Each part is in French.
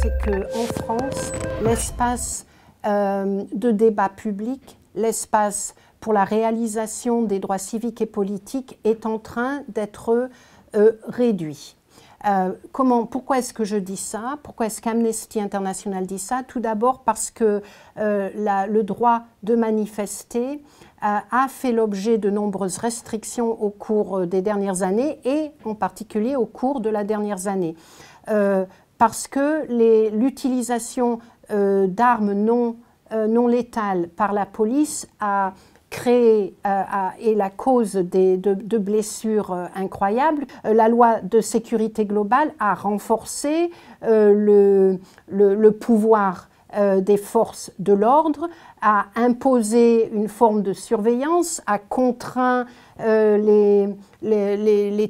c'est qu'en France, l'espace de débat public, l'espace pour la réalisation des droits civiques et politiques est en train d'être réduit. Pourquoi est-ce que je dis ça? Pourquoi est-ce qu'Amnesty International dit ça? Tout d'abord parce que le droit de manifester a fait l'objet de nombreuses restrictions au cours des dernières années et en particulier au cours de la dernière année. Parce que l'utilisation d'armes non létales par la police a créé est la cause de blessures incroyables. La loi de sécurité globale a renforcé le pouvoir des forces de l'ordre, a imposé une forme de surveillance, a contraint les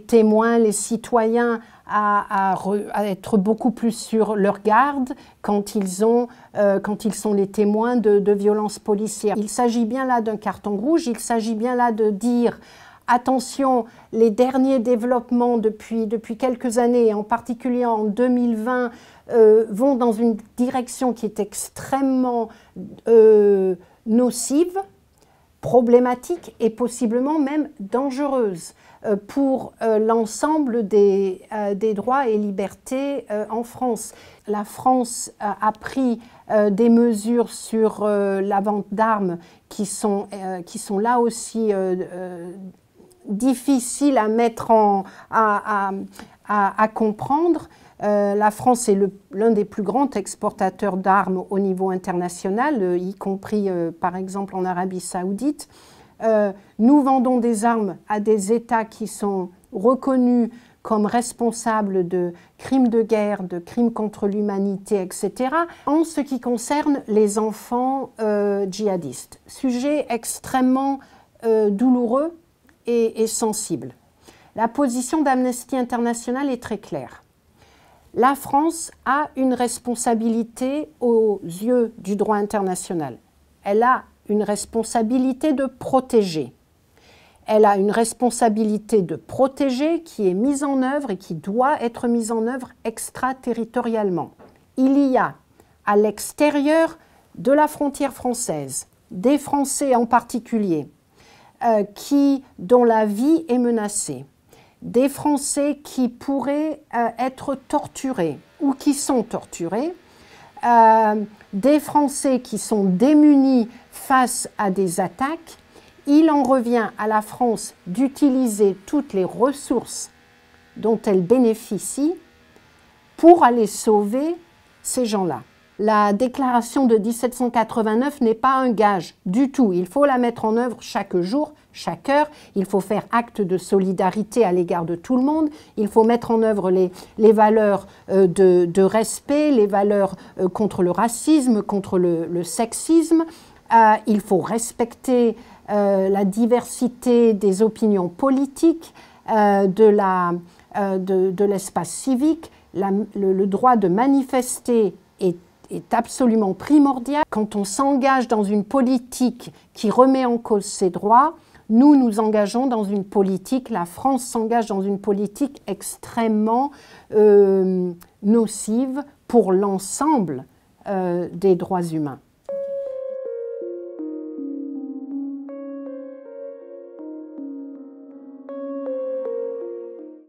témoins, les citoyens à être beaucoup plus sur leur garde quand ils sont les témoins de violences policières. Il s'agit bien là d'un carton rouge, il s'agit bien là de dire attention, les derniers développements depuis quelques années, en particulier en 2020, vont dans une direction qui est extrêmement nocive, problématique et possiblement même dangereuse pour l'ensemble des droits et libertés en France. La France a pris des mesures sur la vente d'armes qui sont là aussi difficiles à mettre à comprendre. La France est l'un des plus grands exportateurs d'armes au niveau international, y compris par exemple en Arabie Saoudite. Nous vendons des armes à des États qui sont reconnus comme responsables de crimes de guerre, de crimes contre l'humanité, etc. En ce qui concerne les enfants djihadistes. Sujet extrêmement douloureux et sensible. La position d'Amnesty International est très claire. La France a une responsabilité aux yeux du droit international. Elle a une responsabilité de protéger. Elle a une responsabilité de protéger qui est mise en œuvre et qui doit être mise en œuvre extraterritorialement. Il y a à l'extérieur de la frontière française des Français en particulier dont la vie est menacée, des Français qui pourraient être torturés ou qui sont torturés, des Français qui sont démunis face à des attaques. Il en revient à la France d'utiliser toutes les ressources dont elle bénéficie pour aller sauver ces gens-là. La déclaration de 1789 n'est pas un gage du tout. Il faut la mettre en œuvre chaque jour, chaque heure. Il faut faire acte de solidarité à l'égard de tout le monde. Il faut mettre en œuvre les valeurs de respect, les valeurs contre le racisme, contre le sexisme. Il faut respecter la diversité des opinions politiques, de l'espace civique. Le droit de manifester est absolument primordial. Quand on s'engage dans une politique qui remet en cause ces droits, nous engageons dans une politique, la France s'engage dans une politique extrêmement nocive pour l'ensemble des droits humains.